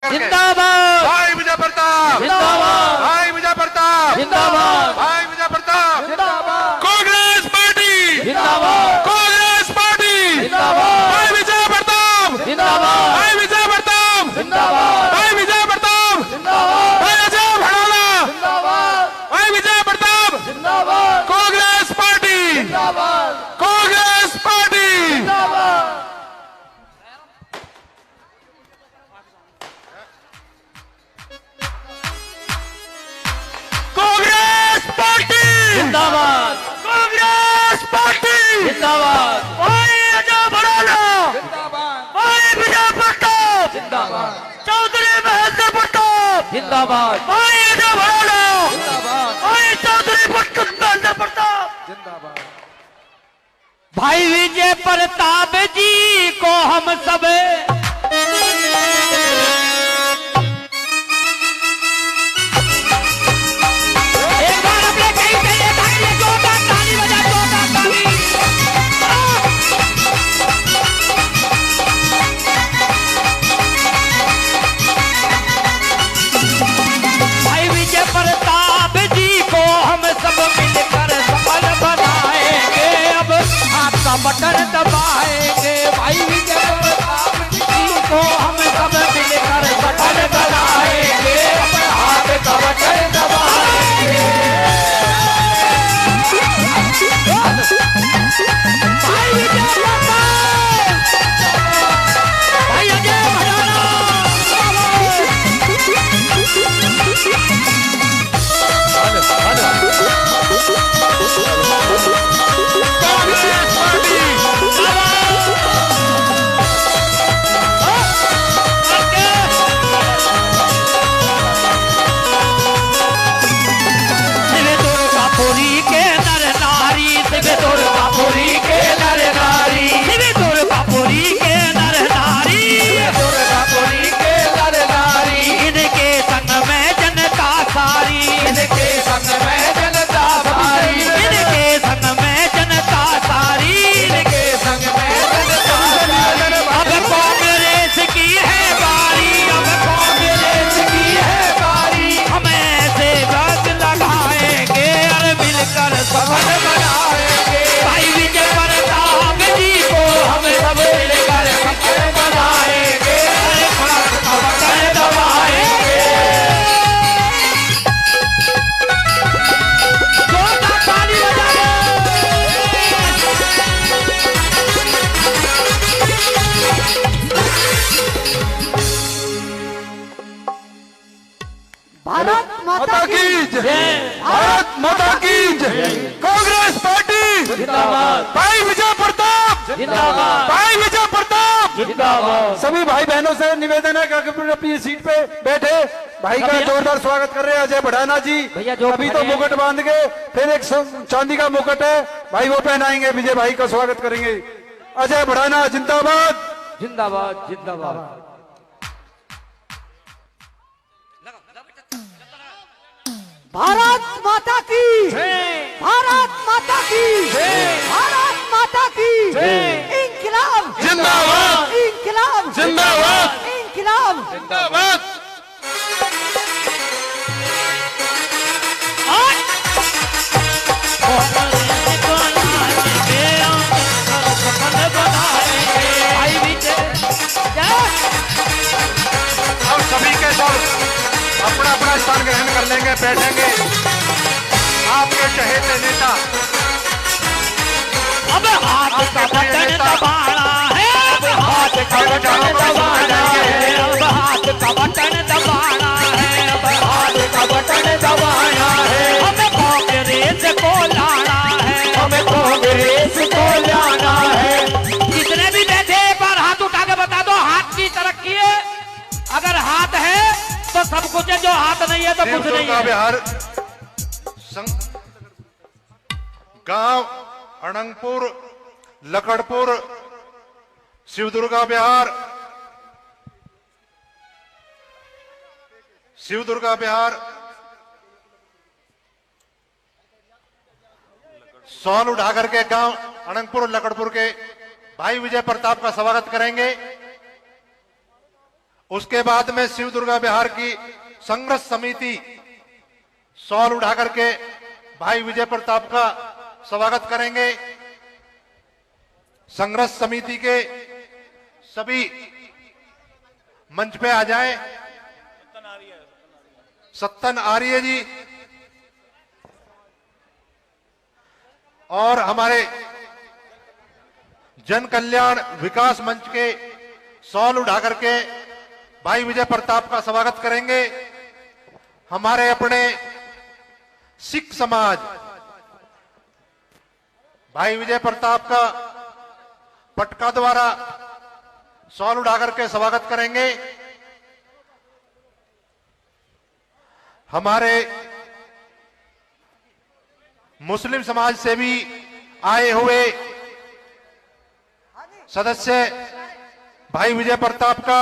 जिंदाबाद भाई विजय प्रताप जिंदाबाद भाई विजय प्रताप जिंदाबाद भाई विजय प्रताप जिंदाबाद कांग्रेस पार्टी जिंदाबाद कांग्रेस पार्टी जिंदाबाद भाई विजय प्रताप जिंदाबाद भाई विजय प्रताप जिंदाबाद भाई विजय प्रताप जिंदाबाद भाई अजय भड़ाला जिंदाबाद भाई विजय प्रताप जिंदाबाद कांग्रेस पार्टी जिंदाबाद कांग्रेस पार्टी जिंदाबाद कांग्रेस पार्टी जिंदाबाद कांग्रेस पार्टी जिंदाबाद भाई अजय भड़ाला जिंदाबाद भाई विजय प्रताप जिंदाबाद चौधरी महेंद्र प्रताप जिंदाबाद भाई अजय भड़ाला जिंदाबाद भाई चौधरी महेंद्र प्रताप जिंदाबाद भाई विजय प्रताप जी को हम सब एक बार अपने कहीं पे ले ताली जोरदार ताली बजा जोरदार ताली। भाई विजय प्रताप जी को हम सब मिलकर सफल बनाएंगे। अब हाथ का बटन दबाएंगे। भाई विजय प्रताप जी को हम सब मिलकर सफल बनाएंगे। अब हाथ का बटन दबाएंगे। भाई विजय प्रताप भाई अजय भड़ाला कांग्रेस पार्टी शिवे दुर्गापुरी के नर नारी शिवे दुर्गापुरी के नर नारी शिवे दुर्गापुरी के नर नारी दुर्गापुरी के नर नारी इनके संग में जनता सारी इनके संग में जनता सारी इनके संग में जनता सारी इनके संग में जनता सारी अब कांग्रेस की है बारी अब कांग्रेस की है बारी हमें से वक्त लगाएंगे और मिलकर सफल बनाएंगे भाई विजय प्रताप जी को हम सब मिलकर सफल बनाएंगे और हाथ का बटन दबाएंगे जोरदार ताली बजाओ भारत माता की जय भारत माता की जय कांग्रेस पार्टी जिंदाबाद भाई विजय प्रताप जिंदाबाद भाई विजय प्रताप जिंदाबाद सभी भाई बहनों से निवेदन है कि अपनी अपनी सीट पे बैठे भाई का जोरदार स्वागत कर रहे हैं अजय भड़ाना जी। भैया जो अभी तो खड़े हैं। मुकुट बांध के फिर एक चांदी का मुकुट है भाई वो पहनाएंगे विजय भाई का स्वागत करेंगे। अजय भड़ाना जिंदाबाद जिंदाबाद जिंदाबाद भारत माता की भारत माता की भारत माता की इंकलाब जिंदाबाद इंकलाब जिंदाबाद इंकलाब जिंदाबाद भाई विजय अब सभी के सब अपना अपना स्थान ग्रहण कर लेंगे बैठेंगे। आपके चहेते नेता अब हाथ का बटन दबाना है अब हाथ का बटन दबाना है अब हाथ का बटन दबाना है अब हाथ का बटन दबाना है हमें कांग्रेस को लाना है हमें कांग्रेस को लाना है जितने भी बैठे एक बार हाथ उठा के बता दो हाथ की तरक्की है अगर हाथ है तो सब कुछ है जो हाथ नहीं है तो कुछ नहीं का है बिहार गांव अनंगपुर लकड़पुर शिवदुर्गा बिहार शिवदुर्गा बिहार सौल उठा करके गांव अनंगपुर लकड़पुर के भाई विजय प्रताप का स्वागत करेंगे। उसके बाद में शिव दुर्गा विहार की संघर्ष समिति शॉल उठा करके भाई विजय प्रताप का स्वागत करेंगे। संघर्ष समिति के सभी मंच पे आ जाएं। सत्तन आर्य जी और हमारे जन कल्याण विकास मंच के शॉल उठा करके भाई विजय प्रताप का स्वागत करेंगे। हमारे अपने सिख समाज भाई विजय प्रताप का पटका द्वारा शॉल उठा करके स्वागत करेंगे। हमारे मुस्लिम समाज से भी आए हुए सदस्य भाई विजय प्रताप का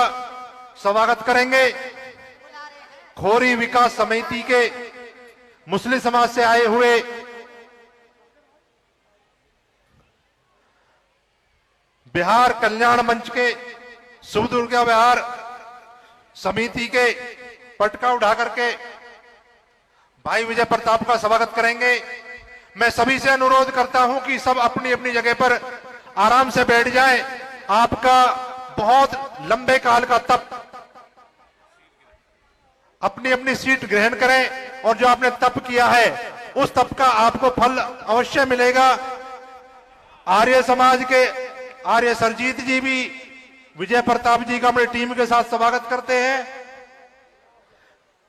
स्वागत करेंगे। खोरी विकास समिति के मुस्लिम समाज से आए हुए बिहार कल्याण मंच के शिव दुर्गा विहार समिति के पटका उठा करके भाई विजय प्रताप का स्वागत करेंगे। मैं सभी से अनुरोध करता हूं कि सब अपनी अपनी जगह पर आराम से बैठ जाएं। आपका बहुत लंबे काल का तप, अपनी अपनी सीट ग्रहण करें और जो आपने तप किया है उस तप का आपको फल अवश्य मिलेगा। आर्य समाज के आर्य सरजीत जी भी विजय प्रताप जी का अपनी टीम के साथ स्वागत करते हैं।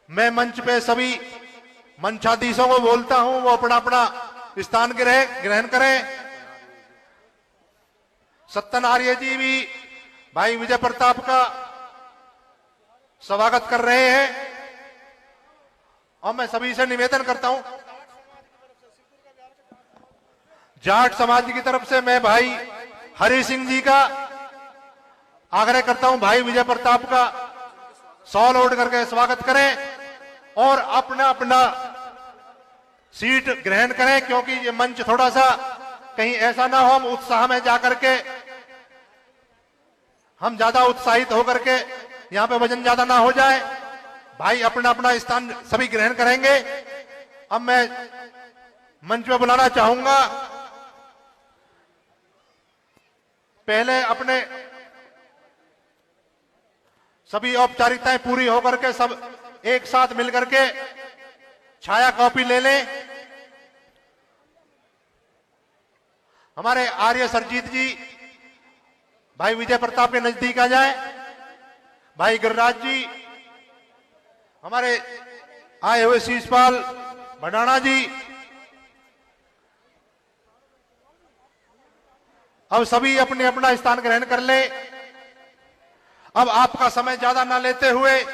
मैं मंच पे सभी मंचाधीशों को बोलता हूं वो अपना अपना स्थान ग्रहण करें। सत्तन आर्य जी भी भाई विजय प्रताप का स्वागत कर रहे हैं और मैं सभी से निवेदन करता हूं, जाट समाज की तरफ से मैं भाई हरि सिंह जी का आग्रह करता हूं भाई विजय प्रताप का शॉल ओढ़ करके स्वागत करें और अपना अपना सीट ग्रहण करें, क्योंकि ये मंच थोड़ा सा कहीं ऐसा ना हो हम उत्साह में जाकर के हम ज्यादा उत्साहित होकर के यहां पे वजन ज्यादा ना हो जाए। भाई अपना अपना स्थान सभी ग्रहण करेंगे। अब मैं मंच पे बुलाना चाहूंगा पहले अपने सभी औपचारिकताएं पूरी होकर के सब एक साथ मिलकर के छाया कॉपी ले लें। हमारे आर्य सरजीत जी भाई विजय प्रताप के नजदीक आ जाएं। भाई गिरिराज जी, हमारे आए हुए शीशपाल भंडाणा जी, अब सभी अपने अपना स्थान ग्रहण कर ले। अब आपका समय ज्यादा ना लेते हुए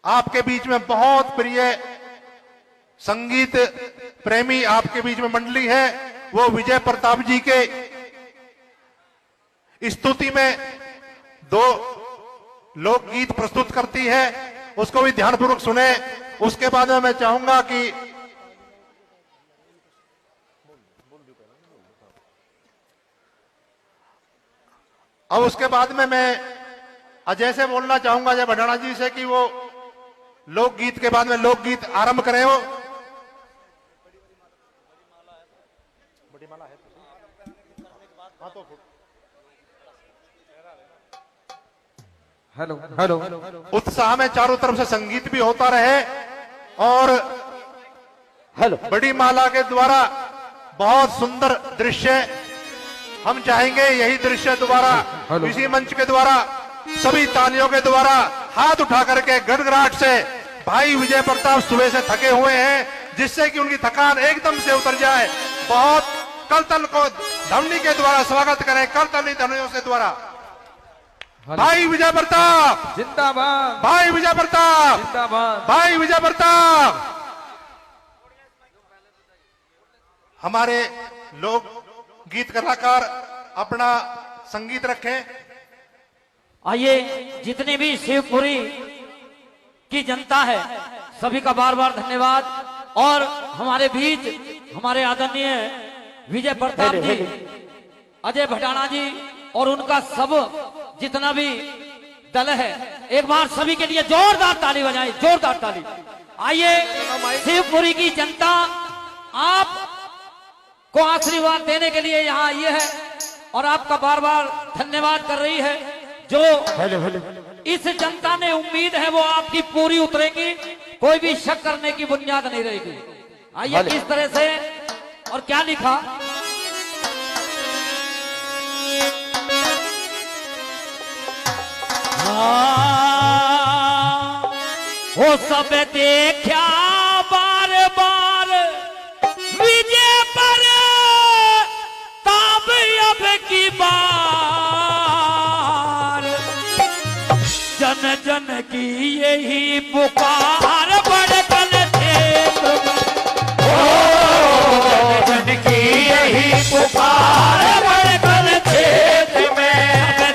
आपके बीच में बहुत प्रिय संगीत प्रेमी आपके बीच में मंडली है, वो विजय प्रताप जी के स्तुति में 2 लोकगीत प्रस्तुत करती है, उसको भी ध्यानपूर्वक सुने। उसके बाद में मैं चाहूंगा कि अब उसके बाद में मैं अजय से बोलना चाहूंगा, अजय भंडाणा जी से, कि वो लोकगीत के बाद में लोकगीत आरंभ करें। हो बड़ी माला है तो हेलो हेलो उत्साह में चारों तरफ से संगीत भी होता रहे और हेलो बड़ी माला के द्वारा बहुत सुंदर दृश्य हम चाहेंगे। यही दृश्य दोबारा इसी मंच के द्वारा सभी तालियों के द्वारा हाथ उठा करके गड़गड़ाहट से भाई विजय प्रताप सुबह से थके हुए हैं, जिससे कि उनकी थकान एकदम से उतर जाए। बहुत करतल को धमनी के द्वारा स्वागत करें, करतली धमनियों से द्वारा। भाई विजय प्रताप जिंदाबाद, भाई विजय प्रताप जिंदाबाद, भाई विजय प्रताप। हमारे लोग गीत कलाकार अपना संगीत रखें। आइए, जितनी भी शिवपुरी की जनता है सभी का बार बार धन्यवाद। और हमारे बीच हमारे आदरणीय विजय प्रताप जी, अजय भटाना जी और उनका सब जितना भी दल है, एक बार सभी के लिए जोरदार ताली बजाएं, जोरदार ताली। आइए, शिवपुरी की जनता आप को आशीर्वाद देने के लिए यहाँ आई है और आपका बार बार धन्यवाद कर रही है। जो इस जनता ने उम्मीद है वो आपकी पूरी उतरेगी, कोई भी शक करने की बुनियाद नहीं रहेगी। आइए किस तरह से और क्या लिखा, वो सब देखा बार बार विजय पर ताब अब की बार, जन जन की यही पुकार बड़कन क्षेत्र में, जन की यही पुकार बड़कन क्षेत्र में,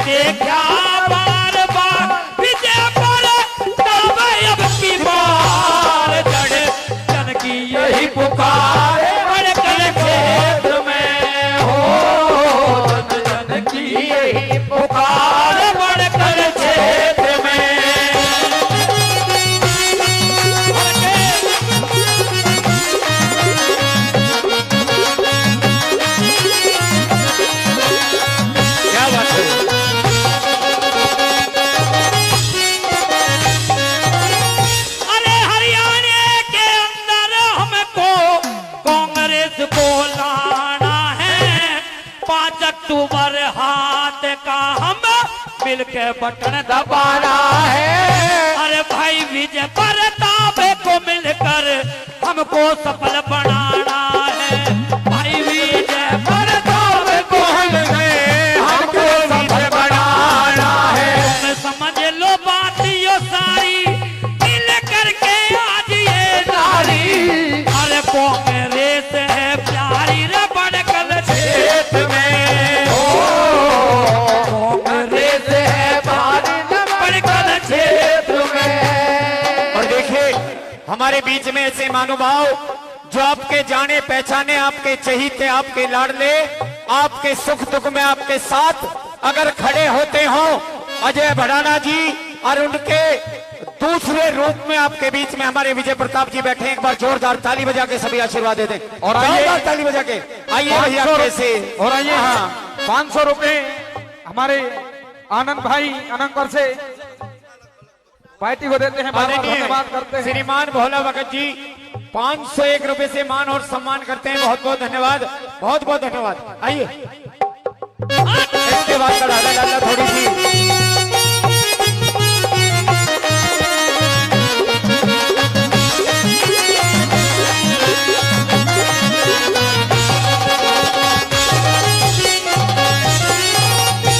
देखा बार बार विजय पर ताब अब की बार, जन की यही पुकार बड़कन क्षेत्र में, हो जन जन की यही पुकार बड़कन क्षेत्र में। क्या बात है, अरे हरियाणा के अंदर हमको कांग्रेस को लाना है, 5 अक्टूबर हाथ का हम मिलके बटन दबाना है। अरे भाई विजय प्रताप को मिलकर हमको सफल बनाना है, भाई विजय प्रताप को हमको सफल बनाना है। समझ लो बात यो सारी, मिल करके आज ये नारी, अरे कांग्रेस है प्यारी रे बड़कल क्षेत्र में, कांग्रेस है प्यारी रे बड़कल क्षेत्र में। और देखिए हमारे बीच में ऐसे महानुभाव जो आपके जाने पहचाने, आपके चहीते, आपके लाडले, आपके सुख दुख में आपके साथ अगर खड़े होते हो, अजय भटाना जी और उनके दूसरे रूप में आपके बीच में हमारे विजय प्रताप जी बैठे हैं। एक बार जोरदार ताली बजा के सभी आशीर्वाद दे दें, और जोरदार ताली बजा के आइए भैया कैसे। और आइए, हाँ 500 रुपए हमारे आनंद भाई आनंदपुर से पार्टी को देते हैं, बार-बार धन्यवाद करते हैं। श्रीमान भोला भगत जी 501 रुपए से मान और सम्मान करते हैं, बहुत बहुत धन्यवाद, बहुत बहुत धन्यवाद। आइए इसके बाद लाला लाला थोड़ी सी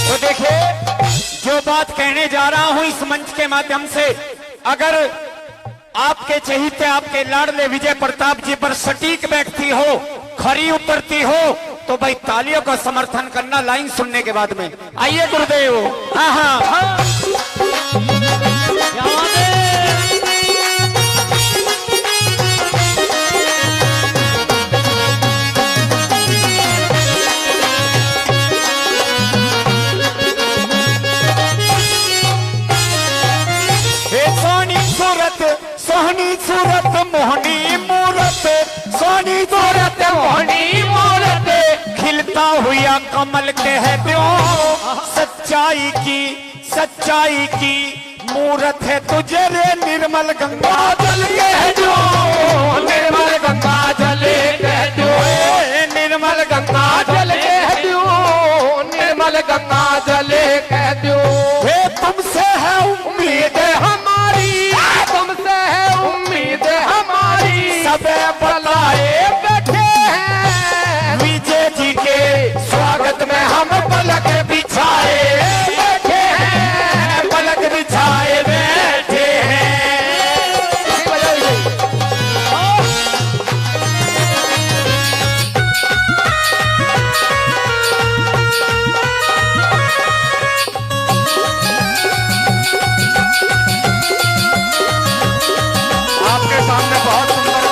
तो देखिए जो बात कहने जा रहा हूं इस मंच के माध्यम से, अगर आपके चहीते आपके लाडले विजय प्रताप जी पर सटीक बैठती हो, खरी उतरती हो, तो भाई तालियों का समर्थन करना लाइन सुनने के बाद में। आइए गुरुदेव, हाँ हाँ क्या बात है? सोहनी सूरत मोहनी मूरत, सोनी सूरत मोहनी मूरत, खिलता हुआ कमल कह दो, सच्चाई की मूरत है तुझे रे, निर्मल गंगा जल कह दो, निर्मल गंगा जल कह दो, निर्मल गंगा जल कह दो, निर्मल गंगा जल कह दो। तुमसे है उम्मीद हमारी, तुमसे है उम्मीद हमारी, सब बुलाए बैठे हैं विजय जी के स्वागत में, हम पलक बिछाए बैठे हैं, पलक बिछाए बैठे हैं। आपके सामने बहुत सुंदर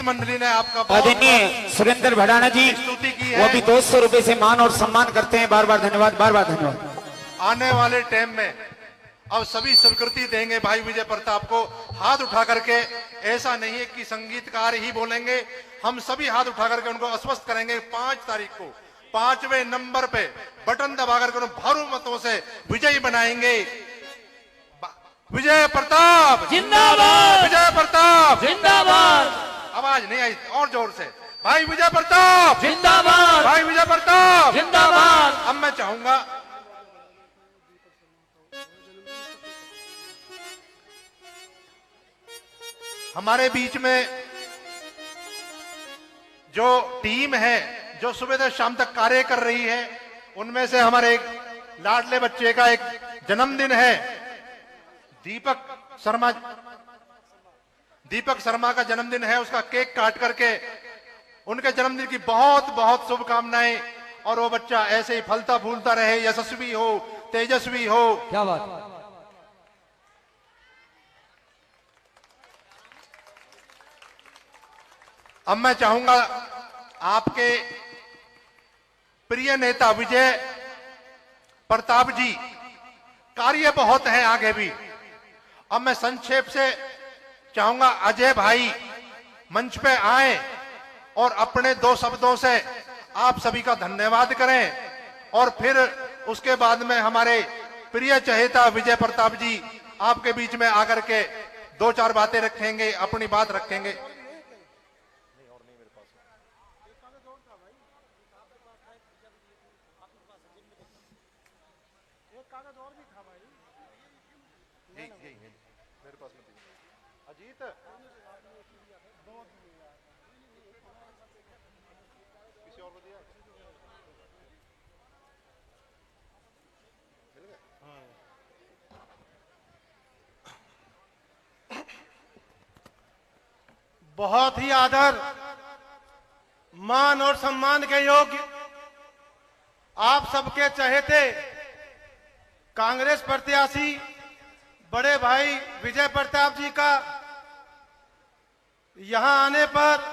मंडली ने आपका बहुत आदरणीय सुरेंद्र भड़ाना जी स्तुति की वो है। भी 200 रुपए से मान और सम्मान करते हैं। बार बार धन्यवाद, बार बार धन्यवाद। आने वाले टाइम में अब सभी स्वीकृति देंगे भाई विजय प्रताप को हाथ उठा करके। ऐसा नहीं है कि संगीतकार ही बोलेंगे, हम सभी हाथ उठा करके उनको आश्वस्त करेंगे 5 तारीख को 5वें नंबर पे बटन दबा करके उन्हें भारू मतों से विजयी बनाएंगे। विजय प्रताप जिंदाबाद, विजय प्रताप जिंदाबाद, आवाज नहीं आई और जोर से, भाई विजय प्रताप जिंदाबाद, भाई विजय प्रताप जिंदाबाद। अब मैं चाहूंगा हमारे बीच में जो टीम है जो सुबह से शाम तक कार्य कर रही है, उनमें से हमारे एक लाडले बच्चे का एक जन्मदिन है, दीपक शर्मा का जन्मदिन है। उसका केक काट करके उनके जन्मदिन की बहुत बहुत शुभकामनाएं, और वो बच्चा ऐसे ही फलता फूलता रहे, यशस्वी हो, तेजस्वी हो। क्या बात। अब मैं चाहूंगा आपके प्रिय नेता विजय प्रताप जी, कार्य बहुत है आगे भी। अब मैं संक्षेप से चाहूंगा अजय भाई मंच पे आए और अपने 2 शब्दों से आप सभी का धन्यवाद करें, और फिर उसके बाद में हमारे प्रिय चहेता विजय प्रताप जी आपके बीच में आकर के 2-4 बातें रखेंगे, अपनी बात रखेंगे। मेरे पास अजीत किसी और को दिया बहुत ही आदर, मान और सम्मान के योग्य आप सबके चहेते कांग्रेस प्रत्याशी बड़े भाई विजय प्रताप जी का यहां आने पर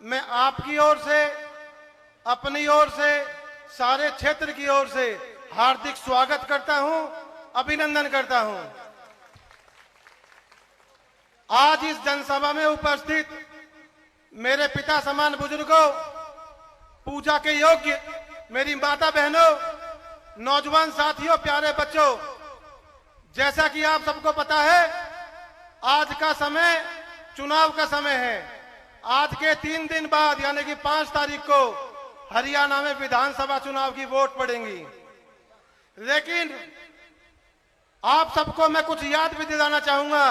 मैं आपकी ओर से, अपनी ओर से, सारे क्षेत्र की ओर से हार्दिक स्वागत करता हूं, अभिनंदन करता हूं। आज इस जनसभा में उपस्थित मेरे पिता समान बुजुर्गों, पूजा के योग्य मेरी माता बहनों, नौजवान साथियों, प्यारे बच्चों, जैसा कि आप सबको पता है आज का समय चुनाव का समय है। आज के 3 दिन बाद यानी कि 5 तारीख को हरियाणा में विधानसभा चुनाव की वोट पड़ेंगी। लेकिन आप सबको मैं कुछ याद भी दिलाना चाहूंगा।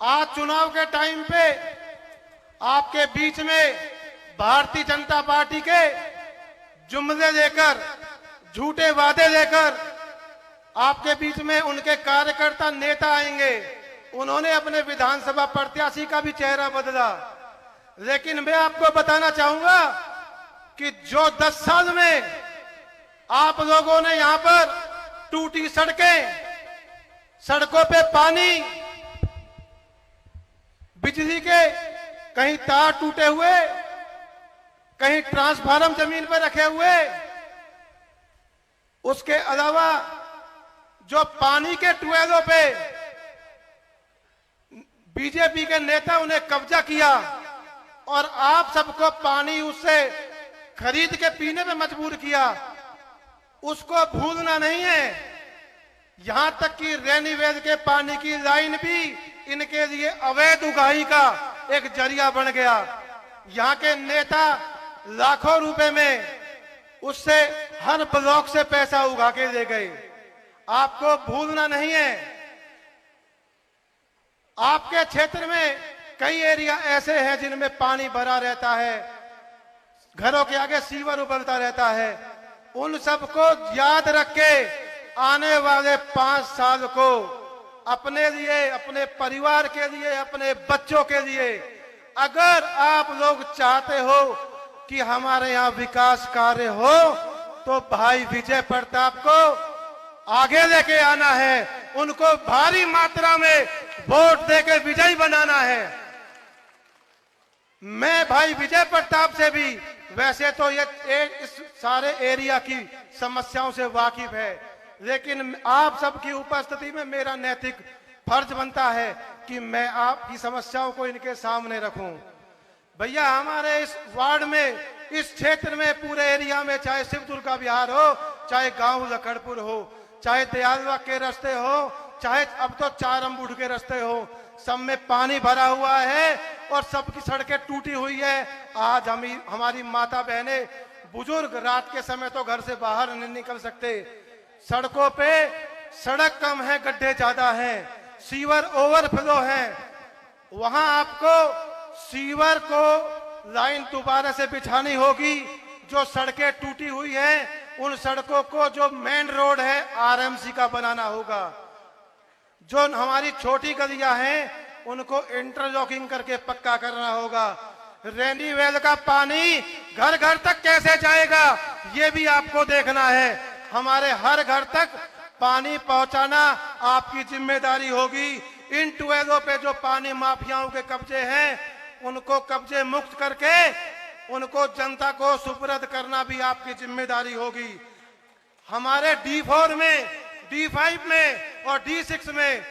आज चुनाव के टाइम पे आपके बीच में भारतीय जनता पार्टी के जुमले लेकर, झूठे वादे लेकर आपके बीच में उनके कार्यकर्ता नेता आएंगे। उन्होंने अपने विधानसभा प्रत्याशी का भी चेहरा बदला। लेकिन मैं आपको बताना चाहूंगा कि जो 10 साल में आप लोगों ने यहां पर टूटी सड़कें, सड़कों पे पानी, बिजली के कहीं तार टूटे हुए, कहीं ट्रांसफार्मर जमीन पर रखे हुए, उसके अलावा जो पानी के ट्यूबवेलों पे बीजेपी के नेता उन्हें कब्जा किया और आप सबको पानी उससे खरीद के पीने में मजबूर किया, उसको भूलना नहीं है। यहां तक कि रेनीवेल के पानी की लाइन भी इनके लिए अवैध उगाही का एक जरिया बन गया। यहां के नेता लाखों रुपए में उससे हर ब्लॉक से पैसा उगा के ले गए। आपको भूलना नहीं है। आपके क्षेत्र में कई एरिया ऐसे हैं जिनमें पानी भरा रहता है, घरों के आगे सीवर उबलता रहता है। उन सबको याद रख के आने वाले 5 साल को अपने लिए, अपने परिवार के लिए, अपने बच्चों के लिए अगर आप लोग चाहते हो कि हमारे यहाँ विकास कार्य हो तो भाई विजय प्रताप को आगे लेके आना है, उनको भारी मात्रा में वोट देके विजयी बनाना है। मैं भाई विजय प्रताप से भी वैसे तो ये इस सारे एरिया की समस्याओं से वाकिफ है, लेकिन आप सबकी उपस्थिति में मेरा नैतिक फर्ज बनता है कि मैं आपकी समस्याओं को इनके सामने रखूं। भैया हमारे इस वार्ड में, इस क्षेत्र में, पूरे एरिया में, चाहे शिवदुर्गा विहार हो, चाहे गांव लखड़पुर हो, चाहे दयालबाग के रास्ते हो, चाहे अब तो चारमबुढ़ के रास्ते हो, सब में पानी भरा हुआ है और सबकी सड़कें टूटी हुई है। आज हमारी माता बहनें, बुजुर्ग रात के समय तो घर से बाहर नहीं निकल सकते। सड़कों पे सड़क कम है, गड्ढे ज्यादा हैं, सीवर ओवरफ्लो है। वहां आपको सीवर को लाइन दोबारा से बिछानी होगी। जो सड़कें टूटी हुई है उन सड़कों को, जो मेन रोड है, आरएमसी का बनाना होगा। जो हमारी छोटी गलियां हैं उनको इंटरलॉकिंग करके पक्का करना होगा। रेनी वेल का पानी घर घर तक कैसे जाएगा ये भी आपको देखना है। हमारे हर घर तक पानी पहुंचाना आपकी जिम्मेदारी होगी। इन ट्यूबवेलों पे जो पानी माफियाओं के कब्जे हैं उनको कब्जे मुक्त करके उनको जनता को सुपुर्द करना भी आपकी जिम्मेदारी होगी। हमारे D4 में, D5 में और D6 में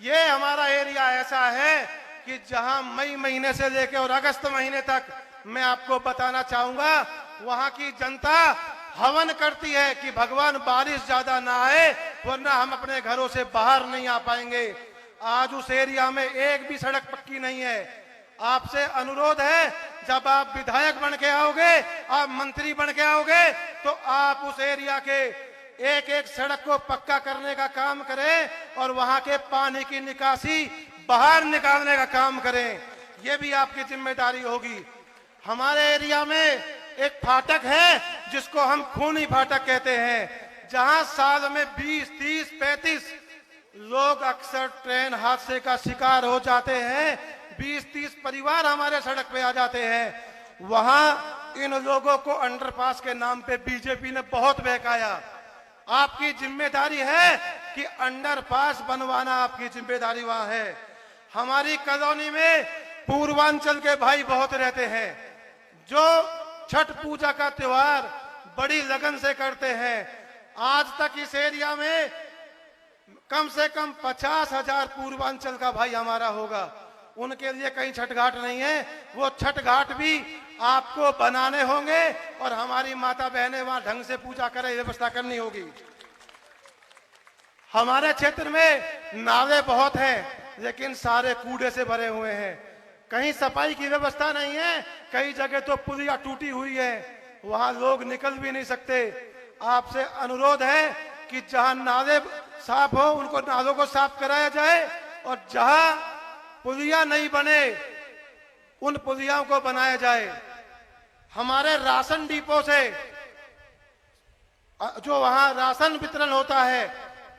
ये हमारा एरिया ऐसा है कि जहां मई महीने से लेकर और अगस्त महीने तक मैं आपको बताना चाहूंगा, वहां की जनता हवन करती है कि भगवान बारिश ज्यादा ना आए वरना हम अपने घरों से बाहर नहीं आ पाएंगे। आज उस एरिया में एक भी सड़क पक्की नहीं है। आपसे अनुरोध है, जब आप विधायक बन के आओगे, आप मंत्री बन के आओगे, तो आप उस एरिया के एक एक सड़क को पक्का करने का काम करें और वहां के पानी की निकासी बाहर निकालने का काम करें। यह भी आपकी जिम्मेदारी होगी। हमारे एरिया में एक फाटक है जिसको हम खूनी फाटक कहते हैं, जहां साल में 20, 30, 35 लोग अक्सर ट्रेन हादसे का शिकार हो जाते हैं। 20-30 परिवार हमारे सड़क पे आ जाते हैं। वहां इन लोगों को अंडरपास के नाम पे बीजेपी ने बहुत बहकाया। आपकी जिम्मेदारी है कि अंडरपास बनवाना आपकी जिम्मेदारी वहां है। हमारी कॉलोनी में पूर्वांचल के भाई बहुत रहते हैं जो छठ पूजा का त्योहार बड़ी लगन से करते हैं। आज तक इस एरिया में कम से कम 50,000 पूर्वांचल का भाई हमारा होगा। उनके लिए कहीं छठ घाट नहीं है, वो छठ घाट भी आपको बनाने होंगे और हमारी माता बहनें वहां ढंग से पूजा करें, व्यवस्था करनी होगी। हमारे क्षेत्र में नाले बहुत हैं लेकिन सारे कूड़े से भरे हुए हैं। कहीं सफाई की व्यवस्था नहीं है, कई जगह तो पुलिया टूटी हुई है, वहां लोग निकल भी नहीं सकते। आपसे अनुरोध है कि जहां नाले साफ हो उनको नालों को साफ कराया जाए और जहां पुलिया नहीं बने उन पुलियाओं को बनाया जाए। हमारे राशन डिपो से जो वहां राशन वितरण होता है,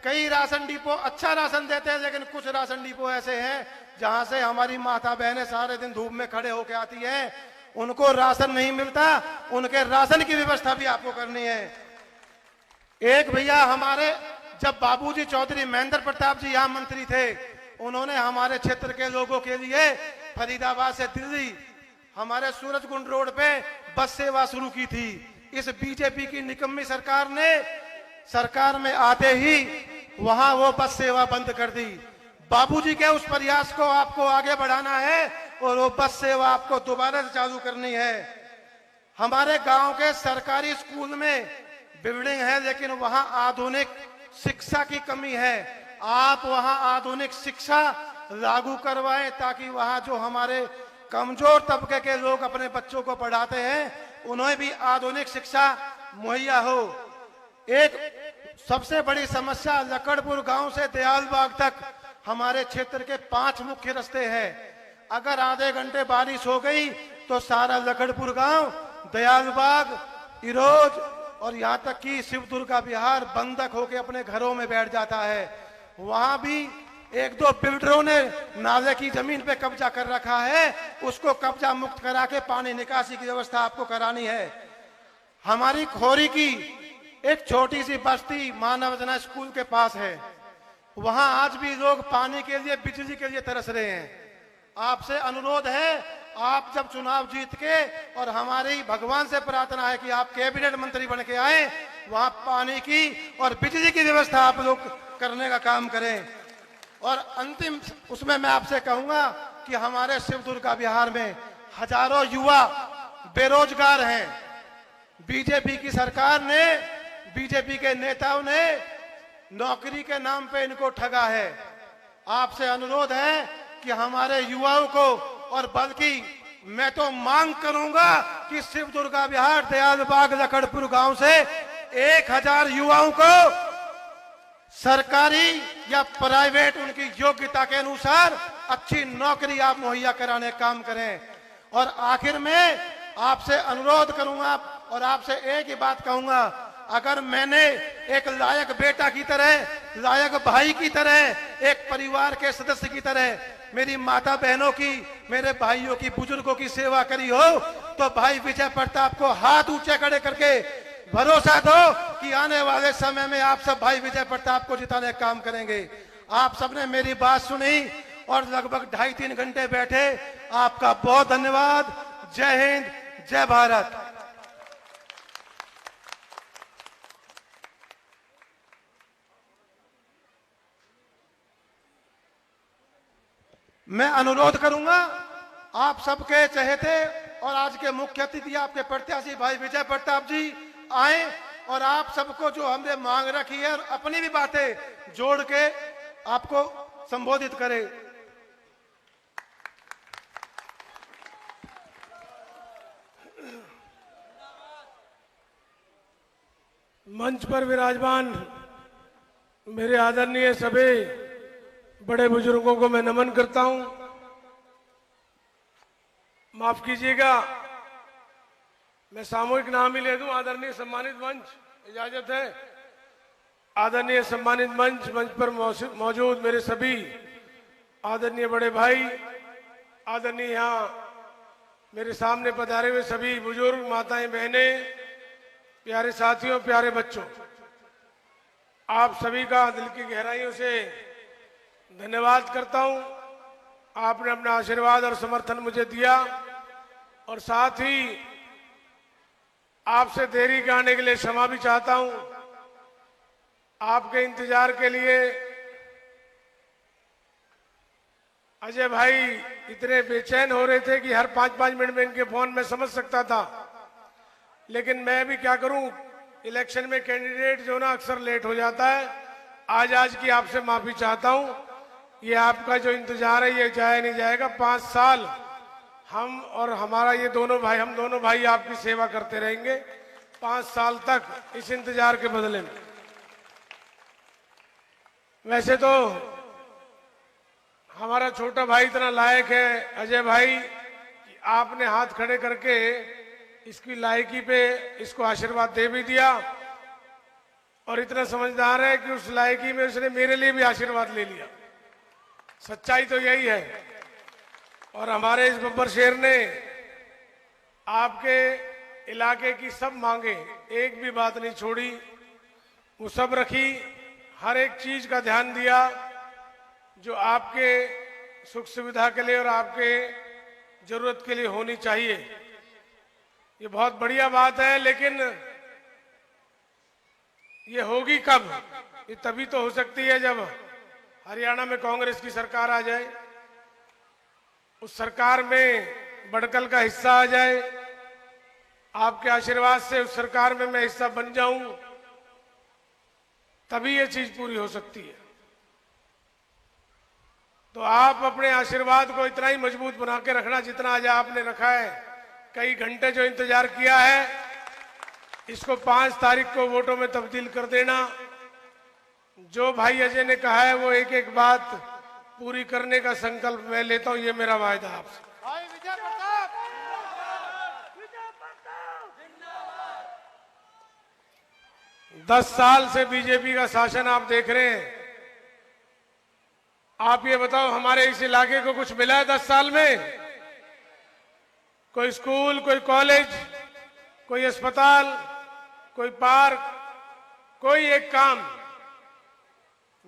कई राशन डिपो अच्छा राशन देते हैं लेकिन कुछ राशन डिपो ऐसे हैं जहां से हमारी माता बहनें सारे दिन धूप में खड़े होकर आती हैं, उनको राशन नहीं मिलता। उनके राशन की व्यवस्था भी आपको करनी है। एक भैया हमारे, जब बाबूजी चौधरी महेंद्र प्रताप जी यहाँ मंत्री थे, उन्होंने हमारे क्षेत्र के लोगों के लिए फरीदाबाद से दिल्ली हमारे सूरजकुंड रोड पे बस सेवा शुरू की थी। इस बीजेपी की निकम्मी सरकार ने सरकार में आते ही वहां वो बस सेवा बंद कर दी। बाबूजी के उस प्रयास को आपको आगे बढ़ाना है और वो बस सेवा आपको दोबारा से चालू करनी है। हमारे गांव के सरकारी स्कूल में बिल्डिंग है लेकिन वहां आधुनिक शिक्षा की कमी है। आप वहां आधुनिक शिक्षा लागू करवाएं ताकि वहां जो हमारे कमजोर तबके के लोग अपने बच्चों को पढ़ाते हैं उन्हें भी आधुनिक शिक्षा मुहैया हो। एक सबसे बड़ी समस्या लखड़पुर गांव से दयालबाग तक हमारे क्षेत्र के 5 मुख्य रास्ते हैं। अगर आधे घंटे बारिश हो गई तो सारा लखड़पुर गांव, दयालबाग, इरोज और यहाँ तक कि शिवदुर्गा विहार बंधक होकर अपने घरों में बैठ जाता है। वहां भी 1-2 बिल्डरों ने नाले की जमीन पे कब्जा कर रखा है, उसको कब्जा मुक्त करा के पानी निकासी की व्यवस्था आपको करानी है। हमारी खोरी की एक छोटी सी बस्ती मानवजना स्कूल के पास है, वहां आज भी लोग पानी के लिए, बिजली के लिए तरस रहे हैं। आपसे अनुरोध है, आप जब चुनाव जीत के, और हमारी भगवान से प्रार्थना है कि आप कैबिनेट मंत्री बन के आए, वहां पानी की और बिजली की व्यवस्था आप लोग करने का काम करें। और अंतिम उसमें मैं आपसे कहूंगा कि हमारे शिव दुर्गा बिहार में हजारों युवा बेरोजगार हैं। बीजेपी की सरकार ने, बीजेपी के नेताओं ने नौकरी के नाम पे इनको ठगा है। आपसे अनुरोध है कि हमारे युवाओं को, और बल्कि मैं तो मांग करूंगा कि शिव दुर्गा बिहार दयालबाग लखड़पुर गांव से 1000 युवाओं को सरकारी या प्राइवेट उनकी योग्यता के अनुसार अच्छी नौकरी आप मुहैया कराने का काम करें। और आखिर में आपसे अनुरोध करूंगा और आपसे एक ही बात कहूंगा, अगर मैंने एक लायक बेटा की तरह, लायक भाई की तरह, एक परिवार के सदस्य की तरह मेरी माता बहनों की, मेरे भाइयों की, बुजुर्गों की सेवा करी हो, तो भाई विजय प्रताप को हाथ ऊंचे खड़े करके भरोसा दो कि आने वाले समय में आप सब भाई विजय प्रताप को जिताने का काम करेंगे। आप सबने मेरी बात सुनी और लगभग 2.5-3 घंटे बैठे। आपका बहुत धन्यवाद। जय हिंद, जय भारत। मैं अनुरोध करूंगा आप सबके चहेते और आज के मुख्य अतिथि आपके प्रत्याशी भाई विजय प्रताप जी आए और आप सबको जो हमने मांग रखी है और अपनी भी बातें जोड़ के आपको संबोधित करें। मंच पर विराजमान मेरे आदरणीय सभी बड़े बुजुर्गों को मैं नमन करता हूं। माफ कीजिएगा, मैं सामूहिक नाम ही ले दूं। आदरणीय सम्मानित मंच, इजाजत है। आदरणीय सम्मानित मंच पर मौजूद मेरे सभी आदरणीय बड़े भाई, आदरणीय यहाँ मेरे सामने पधारे हुए सभी बुजुर्ग, माताएं, बहनें, प्यारे साथियों, प्यारे बच्चों, आप सभी का दिल की गहराइयों से धन्यवाद करता हूं। आपने अपना आशीर्वाद और समर्थन मुझे दिया और साथ ही आपसे देरी करने के लिए क्षमा भी चाहता हूं। आपके इंतजार के लिए अजय भाई इतने बेचैन हो रहे थे कि हर 5-5 मिनट में इनके फोन में समझ सकता था, लेकिन मैं भी क्या करूं, इलेक्शन में कैंडिडेट जो ना अक्सर लेट हो जाता है। आज की आपसे माफी चाहता हूं। ये आपका जो इंतजार है ये जाया नहीं जाएगा। 5 साल हम और हमारा ये दोनों भाई, हम दोनों भाई आपकी सेवा करते रहेंगे 5 साल तक इस इंतजार के बदले में। वैसे तो हमारा छोटा भाई इतना लायक है अजय भाई कि आपने हाथ खड़े करके इसकी लायकी पे इसको आशीर्वाद दे भी दिया और इतना समझदार है कि उस लायकी में उसने मेरे लिए भी आशीर्वाद ले लिया। सच्चाई तो यही है। और हमारे इस बब्बर शेर ने आपके इलाके की सब मांगे, एक भी बात नहीं छोड़ी, वो सब रखी। हर एक चीज का ध्यान दिया जो आपके सुख सुविधा के लिए और आपके जरूरत के लिए होनी चाहिए। ये बहुत बढ़िया बात है, लेकिन ये होगी कब? ये तभी तो हो सकती है जब हरियाणा में कांग्रेस की सरकार आ जाए, उस सरकार में बड़कल का हिस्सा आ जाए, आपके आशीर्वाद से उस सरकार में मैं हिस्सा बन जाऊं, तभी ये चीज पूरी हो सकती है। तो आप अपने आशीर्वाद को इतना ही मजबूत बना के रखना जितना आज आपने रखा है। कई घंटे जो इंतजार किया है, इसको 5 तारीख को वोटों में तब्दील कर देना। जो भाई अजय ने कहा है वो एक एक बात पूरी करने का संकल्प मैं लेता हूं, ये मेरा वायदा आपसे। भाई विजय प्रताप 10 साल से बीजेपी का शासन आप देख रहे हैं। आप ये बताओ, हमारे इस इलाके को कुछ मिला है 10 साल में? कोई स्कूल, कोई कॉलेज, कोई अस्पताल, कोई पार्क, कोई एक काम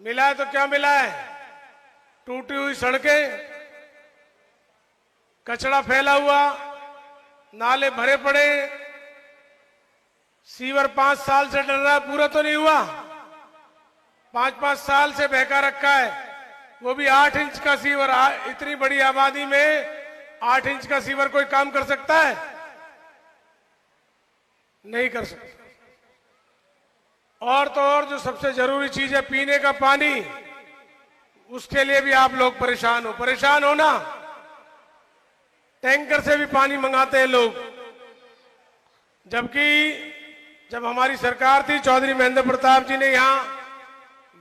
मिला है? तो क्या मिला है? टूटी हुई सड़कें, कचरा फैला हुआ, नाले भरे पड़े, सीवर 5 साल से डल रहा है, पूरा तो नहीं हुआ, 5-5 साल से बहका रखा है, वो भी 8 इंच का सीवर। इतनी बड़ी आबादी में 8 इंच का सीवर कोई काम कर सकता है? नहीं कर सकता। और तो और जो सबसे जरूरी चीज है पीने का पानी, उसके लिए भी आप लोग परेशान हो ना। टैंकर से भी पानी मंगाते हैं लोग, जबकि जब हमारी सरकार थी चौधरी महेंद्र प्रताप जी ने यहां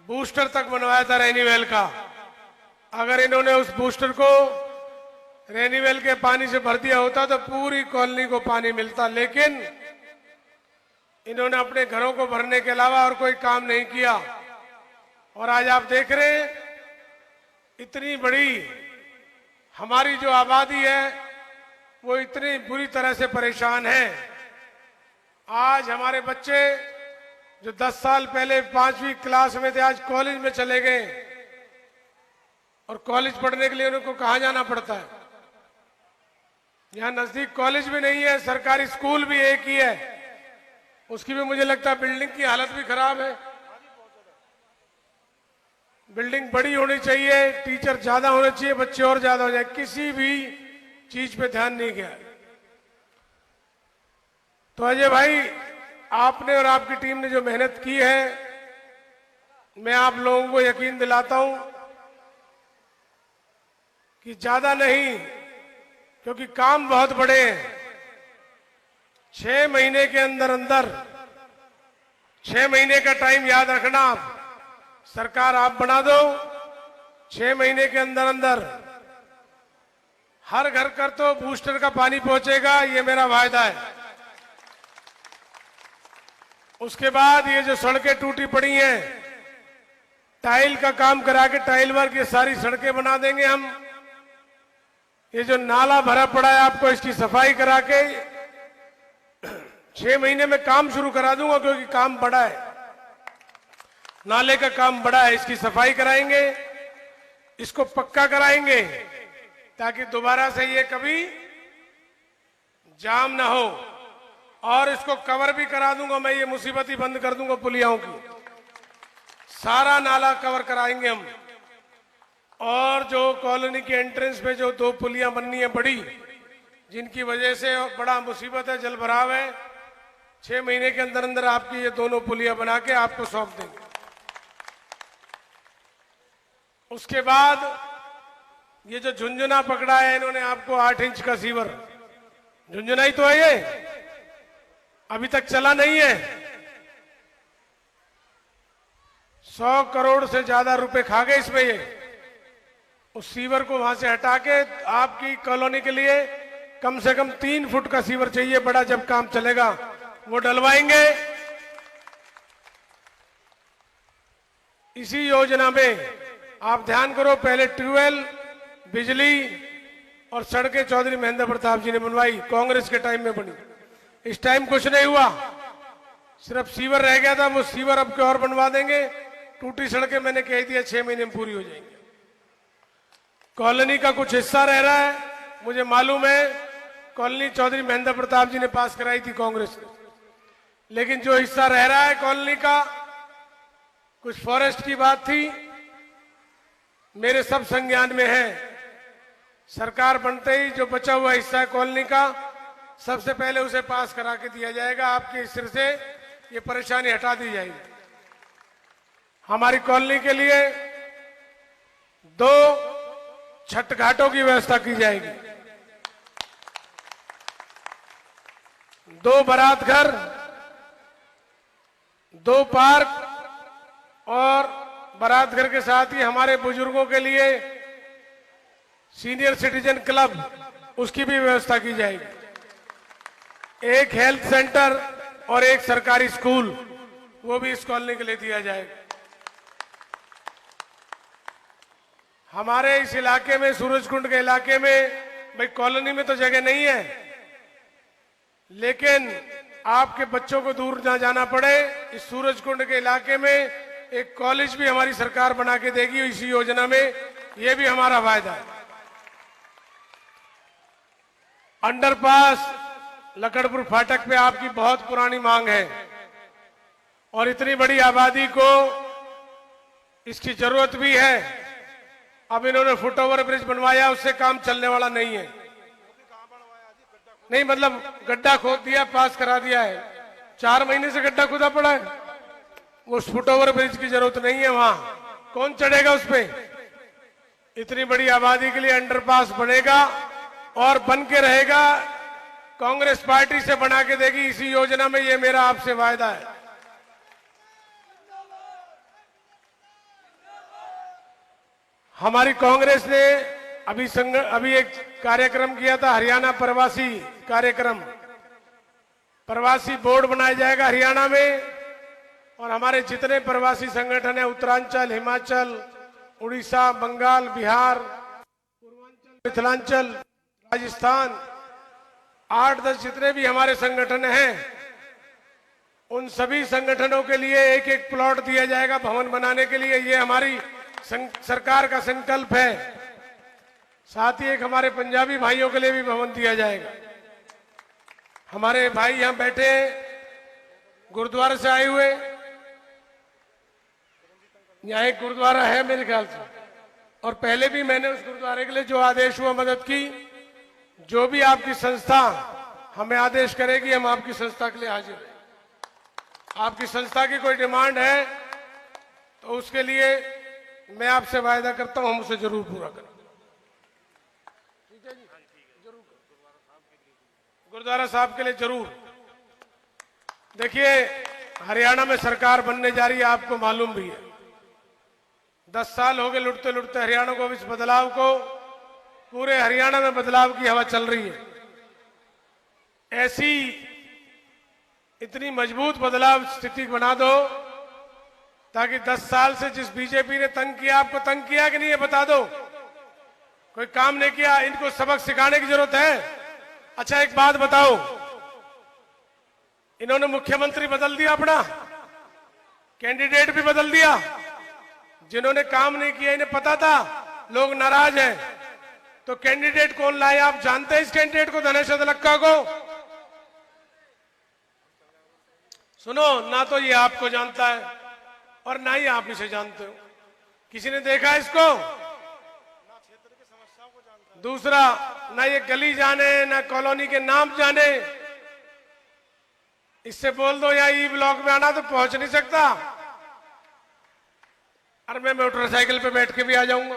बूस्टर तक बनवाया था रेनीवेल का। अगर इन्होंने उस बूस्टर को रेनीवेल के पानी से भर दिया होता तो पूरी कॉलोनी को पानी मिलता, लेकिन इन्होंने अपने घरों को भरने के अलावा और कोई काम नहीं किया। और आज आप देख रहे हैं इतनी बड़ी हमारी जो आबादी है वो इतनी बुरी तरह से परेशान है। आज हमारे बच्चे जो 10 साल पहले 5वीं क्लास में थे, आज कॉलेज में चले गए, और कॉलेज पढ़ने के लिए उनको कहाँ जाना पड़ता है? यहाँ नजदीक कॉलेज भी नहीं है, सरकारी स्कूल भी एक ही है, उसकी भी मुझे लगता है बिल्डिंग की हालत भी खराब है। बिल्डिंग बड़ी होनी चाहिए, टीचर ज्यादा होने चाहिए, बच्चे और ज्यादा हो जाए, किसी भी चीज पे ध्यान नहीं गया। तो अजय भाई, आपने और आपकी टीम ने जो मेहनत की है, मैं आप लोगों को यकीन दिलाता हूं कि ज्यादा नहीं, क्योंकि काम बहुत बड़े हैं। 6 महीने के अंदर अंदर, 6 महीने का टाइम याद रखना, आप सरकार आप बना दो, 6 महीने के अंदर अंदर हर घर कर तो बूस्टर का पानी पहुंचेगा, ये मेरा वायदा है। उसके बाद ये जो सड़कें टूटी पड़ी हैं, टाइल का काम करा के टाइल वर्क ये सारी सड़कें बना देंगे हम। ये जो नाला भरा पड़ा है आपको इसकी सफाई करा के 6 महीने में काम शुरू करा दूंगा, क्योंकि काम बड़ा है, नाले का काम बड़ा है। इसकी सफाई कराएंगे, इसको पक्का कराएंगे, ताकि दोबारा से ये कभी जाम ना हो। और इसको कवर भी करा दूंगा मैं, ये मुसीबत ही बंद कर दूंगा पुलियाओं की, सारा नाला कवर कराएंगे हम। और जो कॉलोनी के एंट्रेंस पे जो 2 पुलियां बननी है बड़ी, जिनकी वजह से बड़ा मुसीबत है, जल भराव है, 6 महीने के अंदर अंदर आपकी ये दोनों पुलियां बना के आपको सौंप देंगे। उसके बाद ये जो झुंझुना पकड़ा है इन्होंने आपको 8 इंच का सीवर, झुंझुना ही तो है ये, अभी तक चला नहीं है। 100 करोड़ से ज्यादा रुपए खा गए इसमें ये। उस सीवर को वहां से हटा के आपकी कॉलोनी के लिए कम से कम 3 फुट का सीवर चाहिए बड़ा, जब काम चलेगा वो डलवाएंगे। इसी योजना में आप ध्यान करो, पहले ट्यूबवेल, बिजली और सड़कें चौधरी महेंद्र प्रताप जी ने बनवाई, कांग्रेस के टाइम में बनी। इस टाइम कुछ नहीं हुआ, सिर्फ सीवर रह गया था, वो सीवर अब के और बनवा देंगे। टूटी सड़कें मैंने कह दिया 6 महीने में पूरी हो जाएंगी। कॉलोनी का कुछ हिस्सा रह रहा है, मुझे मालूम है, कॉलोनी चौधरी महेंद्र प्रताप जी ने पास कराई थी कांग्रेस ने, लेकिन जो हिस्सा रह रहा है कॉलोनी का, कुछ फॉरेस्ट की बात थी, मेरे सब संज्ञान में है। सरकार बनते ही जो बचा हुआ हिस्सा है कॉलोनी का, सबसे पहले उसे पास करा के दिया जाएगा, आपके सिर से ये परेशानी हटा दी जाएगी। हमारी कॉलोनी के लिए 2 छठ घाटों की व्यवस्था की जाएगी, 2 बारात घर, 2 पार्क, और बारात घर के साथ ही हमारे बुजुर्गों के लिए सीनियर सिटीजन क्लब, उसकी भी व्यवस्था की जाएगी। 1 हेल्थ सेंटर और 1 सरकारी स्कूल, वो भी इस कॉलोनी के लिए दिया जाएगा। हमारे इस इलाके में, सूरजकुंड के इलाके में, भाई कॉलोनी में तो जगह नहीं है, लेकिन आपके बच्चों को दूर ना जाना पड़े, इस सूरजकुंड के इलाके में एक कॉलेज भी हमारी सरकार बना के देगी इसी योजना में, यह भी हमारा वायदा है। अंडरपास लकड़पुर फाटक पे आपकी बहुत पुरानी मांग है और इतनी बड़ी आबादी को इसकी जरूरत भी है। अब इन्होंने फुटओवर ब्रिज बनवाया, उससे काम चलने वाला नहीं है। नहीं मतलब गड्ढा खोद दिया, पास करा दिया है, 4 महीने से गड्ढा खुदा पड़ा है। उस फुटओवर ब्रिज की जरूरत नहीं है, वहां कौन चढ़ेगा उस पे। इतनी बड़ी आबादी के लिए अंडरपास बनेगा और बन के रहेगा। कांग्रेस पार्टी से बना के देगी इसी योजना में, ये मेरा आपसे वायदा है। हमारी कांग्रेस ने अभी एक कार्यक्रम किया था, हरियाणा प्रवासी कार्यक्रम। प्रवासी बोर्ड बनाया जाएगा हरियाणा में और हमारे जितने प्रवासी संगठन है, उत्तरांचल, हिमाचल, उड़ीसा, बंगाल, बिहार, पूर्वांचल, मिथिलांचल, राजस्थान, 8-10 जितने भी हमारे संगठन हैं, उन सभी संगठनों के लिए एक एक प्लॉट दिया जाएगा भवन बनाने के लिए। ये हमारी सरकार का संकल्प है। साथ ही एक हमारे पंजाबी भाइयों के लिए भी भवन दिया जाएगा। हमारे भाई यहां बैठे गुरुद्वारे से आए हुए, यहाँ एक गुरुद्वारा है मेरे ख्याल से, और पहले भी मैंने उस गुरुद्वारे के लिए जो आदेश हुआ मदद की। जो भी आपकी संस्था हमें आदेश करेगी, हम आपकी संस्था के लिए हाजिर हैं। आपकी संस्था की कोई डिमांड है तो उसके लिए मैं आपसे वायदा करता हूं, हम उसे जरूर पूरा करें। ठीक है जी, जरूर गुरुद्वारा साहब के लिए जरूर। देखिए, हरियाणा में सरकार बनने जा रही है, आपको मालूम भी है। 10 साल हो गए लुटते लुटते हरियाणा को। इस बदलाव को, पूरे हरियाणा में बदलाव की हवा चल रही है। ऐसी इतनी मजबूत बदलाव स्थिति बना दो ताकि 10 साल से जिस बीजेपी ने तंग किया, आपको तंग किया कि नहीं, ये बता दो। कोई काम नहीं किया, इनको सबक सिखाने की जरूरत है। अच्छा एक बात बताओ, इन्होंने मुख्यमंत्री बदल दिया, अपना कैंडिडेट भी बदल दिया। जिन्होंने काम नहीं किया, इन्हें पता था लोग नाराज हैं, तो कैंडिडेट कौन लाए आप जानते हैं? इस कैंडिडेट को, धनेश अदलक्का को। सुनो, ना तो ये आपको जानता है और ना ही आप इसे जानते हो। किसी ने देखा इसको? दूसरा, ना ये गली जाने, ना कॉलोनी के नाम जाने। इससे बोल दो या ई ब्लॉक में आना तो पहुंच नहीं सकता। अरे मैं मोटरसाइकिल पे बैठ के भी आ जाऊंगा।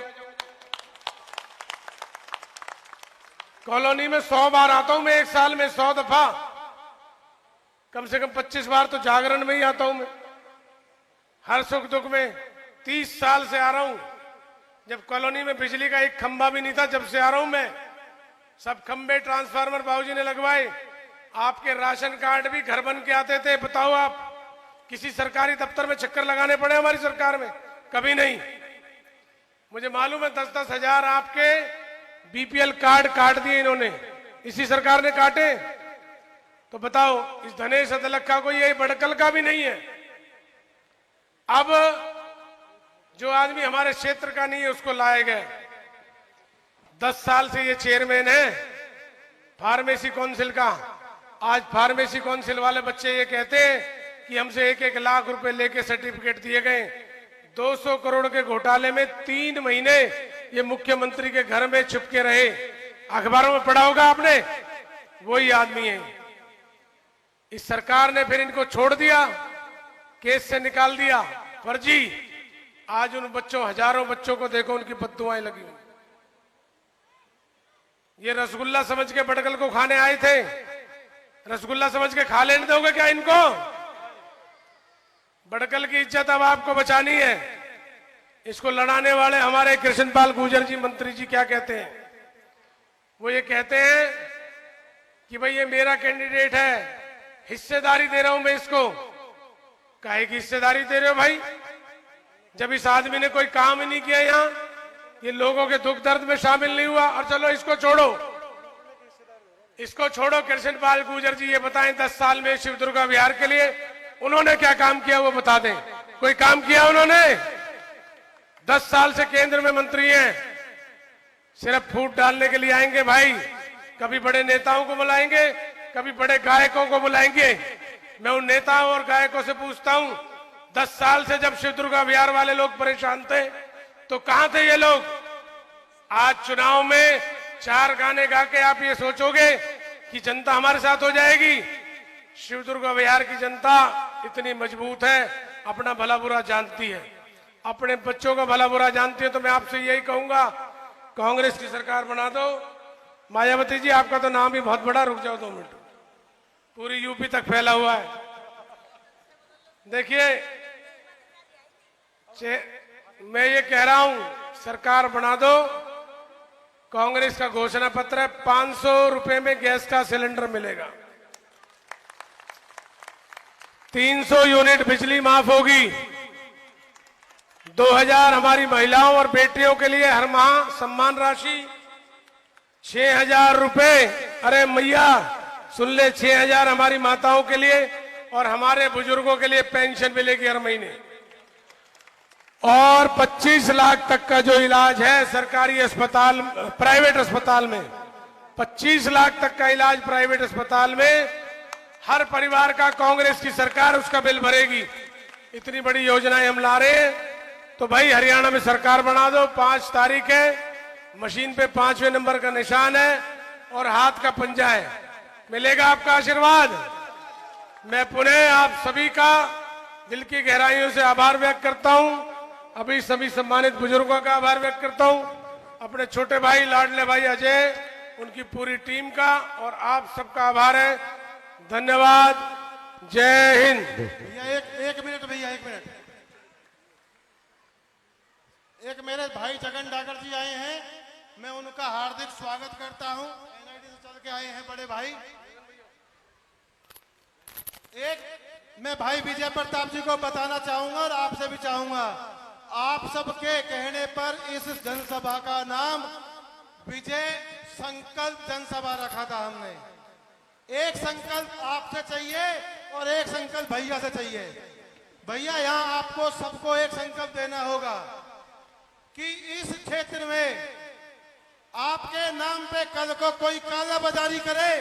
कॉलोनी में 100 बार आता हूं मैं, एक साल में 100 दफा, कम से कम 25 बार तो जागरण में ही आता हूं मैं। हर सुख दुख में 30 साल से आ रहा हूं। जब कॉलोनी में बिजली का एक खंभा भी नहीं था, जब से आ रहा हूं मैं, सब खंभे ट्रांसफार्मर बाबूजी ने लगवाए। आपके राशन कार्ड भी घर बन के आते थे। बताओ आप, किसी सरकारी दफ्तर में चक्कर लगाने पड़े हमारी सरकार में? कभी नहीं। मुझे मालूम है 10-10 हजार आपके बीपीएल कार्ड काट दिए इन्होंने, इसी सरकार ने काटे। तो बताओ, इस धनेश अदलक्का को ये बड़कल का भी नहीं है। अब जो आदमी हमारे क्षेत्र का नहीं है उसको लाए गए। 10 साल से ये चेयरमैन है फार्मेसी काउंसिल का। आज फार्मेसी काउंसिल वाले बच्चे ये कहते हैं कि हमसे 1-1 लाख रुपए लेके सर्टिफिकेट दिए गए। 200 करोड़ के घोटाले में 3 महीने ये मुख्यमंत्री के घर में छुपके रहे। अखबारों में पढ़ा होगा आपने, वही आदमी है। इस सरकार ने फिर इनको छोड़ दिया, केस से निकाल दिया, फर्जी। आज उन बच्चों, हजारों बच्चों को देखो, उनकी बद्दुआएं लगी हुई। ये रसगुल्ला समझ के बड़कल को खाने आए थे, रसगुल्ला समझ के खा लेने दोगे क्या इनको? बड़कल की इज्जत अब आपको बचानी है। इसको लड़ाने वाले हमारे कृष्णपाल गुर्जर जी, मंत्री जी, क्या कहते हैं? वो ये कहते हैं कि भाई ये मेरा कैंडिडेट है, हिस्सेदारी दे रहा हूं मैं इसको। काहे की हिस्सेदारी दे रहे हो भाई? जब इस आदमी ने कोई काम ही नहीं किया यहाँ, ये लोगों के दुख दर्द में शामिल नहीं हुआ। और चलो इसको छोड़ो, इसको छोड़ो। कृष्णपाल गुर्जर जी ये बताएं, 10 साल में शिव दुर्गा विहार के लिए उन्होंने क्या काम किया, वो बता दें। कोई काम किया उन्होंने? 10 साल से केंद्र में मंत्री हैं, सिर्फ फूट डालने के लिए आएंगे भाई। कभी बड़े नेताओं को बुलाएंगे, कभी बड़े गायकों को बुलाएंगे। मैं उन नेताओं और गायकों से पूछता हूं, 10 साल से जब शिव दुर्गा विहार वाले लोग परेशान थे तो कहां थे ये लोग? आज चुनाव में 4 गाने गा के आप ये सोचोगे कि जनता हमारे साथ हो जाएगी? शिव दुर्गा विहार की जनता इतनी मजबूत है, अपना भला बुरा जानती है, अपने बच्चों का भला बुरा जानती है। तो मैं आपसे यही कहूंगा, कांग्रेस की सरकार बना दो। मायावती जी, आपका तो नाम ही बहुत बड़ा, रुक जाओ 2 मिनट, पूरी यूपी तक फैला हुआ है। देखिए, मैं ये कह रहा हूं, सरकार बना दो। कांग्रेस का घोषणा पत्र है, 500 रुपए में गैस का सिलेंडर मिलेगा, 300 यूनिट बिजली माफ होगी, 2000 हमारी महिलाओं और बेटियों के लिए हर माह सम्मान राशि, 6000 रुपए, अरे मैया सुन ले, 6000 हमारी माताओं के लिए और हमारे बुजुर्गों के लिए पेंशन मिलेगी हर महीने, और 25 लाख तक का जो इलाज है सरकारी अस्पताल, प्राइवेट अस्पताल में, 25 लाख तक का इलाज प्राइवेट अस्पताल में हर परिवार का कांग्रेस की सरकार उसका बिल भरेगी। इतनी बड़ी योजनाएं हम ला रहे हैं। तो भाई हरियाणा में सरकार बना दो। 5 तारीख है, मशीन पे 5वें नंबर का निशान है और हाथ का पंजा है, मिलेगा आपका आशीर्वाद। मैं पुनः आप सभी का दिल की गहराइयों से आभार व्यक्त करता हूं। अभी सभी सम्मानित बुजुर्गों का आभार व्यक्त करता हूं, अपने छोटे भाई लाडले भाई अजय, उनकी पूरी टीम का, और आप सबका आभार है। धन्यवाद। जय हिंद। भैया एक मिनट, भैया 1 मिनट। एक मेरे भाई जगन डागर जी आए हैं, मैं उनका हार्दिक स्वागत करता हूं। एनआईडी से चल के आए हैं बड़े भाई। एक मैं भाई विजय प्रताप जी को बताना चाहूंगा और आपसे भी चाहूंगा, आप सबके कहने पर इस जनसभा का नाम विजय संकल्प जनसभा रखा था हमने। एक संकल्प आपसे चाहिए और एक संकल्प भैया से चाहिए। भैया, यहां आपको सबको एक संकल्प देना होगा कि इस क्षेत्र में आपके नाम पे कल को कोई काला बाजारी करे,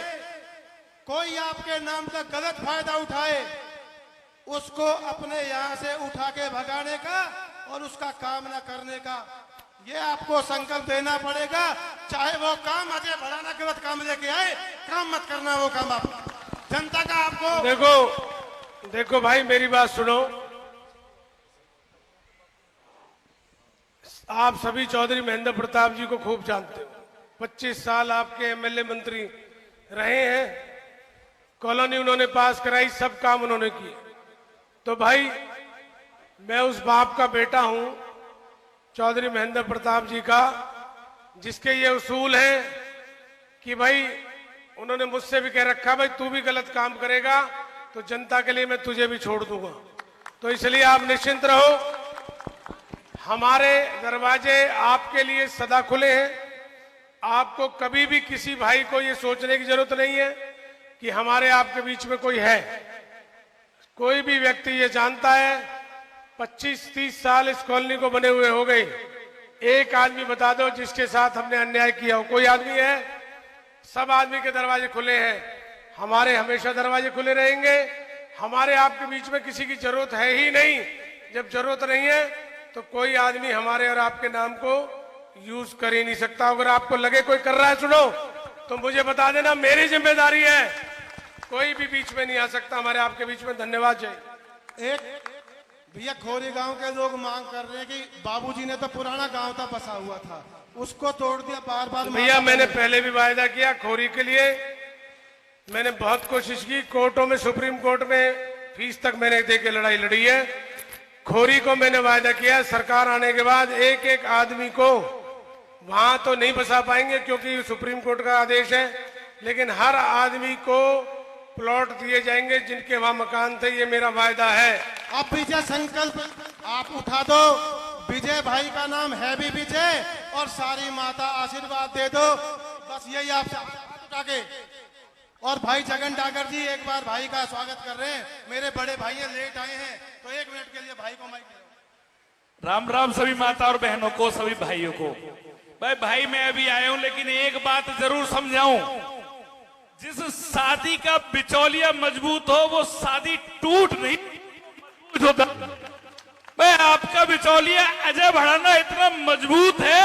कोई आपके नाम का गलत फायदा उठाए, उसको अपने यहां से उठा के भगाने का और उसका काम न करने का, ये आपको संकल्प देना पड़ेगा। चाहे वो काम अजय बढ़ाना गलत काम लेके आए, काम मत करना वो काम। आप जनता का आपको देखो भाई, मेरी बात सुनो। आप सभी चौधरी महेंद्र प्रताप जी को खूब जानते हो, 25 साल आपके एमएलए मंत्री रहे हैं, कॉलोनी उन्होंने पास कराई, सब काम उन्होंने किए। तो भाई, मैं उस बाप का बेटा हूं, चौधरी महेंद्र प्रताप जी का, जिसके ये उसूल हैं कि भाई उन्होंने मुझसे भी कह रखा, भाई तू भी गलत काम करेगा तो जनता के लिए मैं तुझे भी छोड़ दूंगा। तो इसलिए आप निश्चिंत रहो, हमारे दरवाजे आपके लिए सदा खुले हैं। आपको कभी भी किसी भाई को ये सोचने की जरूरत नहीं है कि हमारे आपके बीच में कोई है। कोई भी व्यक्ति ये जानता है, 25-30 साल इस कॉलोनी को बने हुए हो गए, एक आदमी बता दो जिसके साथ हमने अन्याय किया हो? कोई आदमी है? सब आदमी के दरवाजे खुले हैं, हमारे हमेशा दरवाजे खुले रहेंगे। हमारे आपके बीच में किसी की जरूरत है ही नहीं। जब जरूरत नहीं है तो कोई आदमी हमारे और आपके नाम को यूज कर ही नहीं सकता। अगर आपको लगे कोई कर रहा है, सुनो, तो मुझे बता देना, मेरी जिम्मेदारी है। कोई भी बीच में नहीं आ सकता हमारे आपके बीच में। धन्यवाद। जय। एक भैया, खोरी गांव के लोग मांग कर रहे हैं कि बाबूजी ने तो पुराना गांव था, बसा हुआ था, उसको तोड़ दिया। बार बार भैया, मैंने पहले भी वायदा किया, खोरी के लिए मैंने बहुत कोशिश की, कोर्टों में, सुप्रीम कोर्ट में फीस तक मैंने दे के लड़ाई लड़ी है। खोरी को मैंने वायदा किया, सरकार आने के बाद एक एक आदमी को वहां तो नहीं बसा पाएंगे क्योंकि सुप्रीम कोर्ट का आदेश है, लेकिन हर आदमी को प्लॉट दिए जाएंगे जिनके वहां मकान थे। ये मेरा वायदा है। अब विजय संकल्प आप उठा दो, विजय भाई का नाम है भी विजय, और सारी माता आशीर्वाद दे दो। बस यही आपसे हाथ उठा के। और भाई जगन डागर जी एक बार भाई का स्वागत कर रहे हैं। मेरे बड़े भाई लेट आए हैं, तो 1 मिनट के लिए भाई को माइक दे दो। राम राम सभी माता और बहनों को, सभी भाइयों को। भाई मैं अभी आया हूं, लेकिन एक बात जरूर समझाऊं, जिस शादी का बिचौलिया मजबूत हो वो शादी टूट नहीं मजबूत होता। भाई आपका बिचौलिया अजय भड़ाना इतना मजबूत है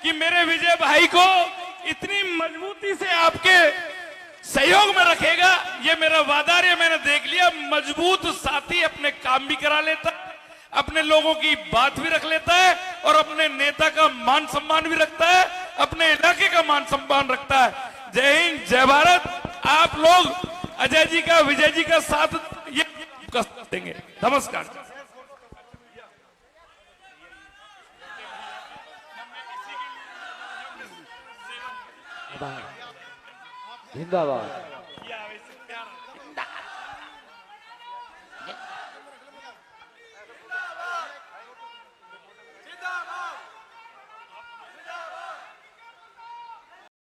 कि मेरे विजय भाई को इतनी मजबूती से आपके सहयोग में रखेगा, ये मेरा वादा है। मैंने देख लिया, मजबूत साथी अपने काम भी करा लेता है, अपने लोगों की बात भी रख लेता है और अपने नेता का मान सम्मान भी रखता है, अपने इलाके का मान सम्मान रखता है। जय हिंद, जय भारत। आप लोग अजय जी का, विजय जी का साथ ये देंगे। नमस्कार। जिंदाबाद।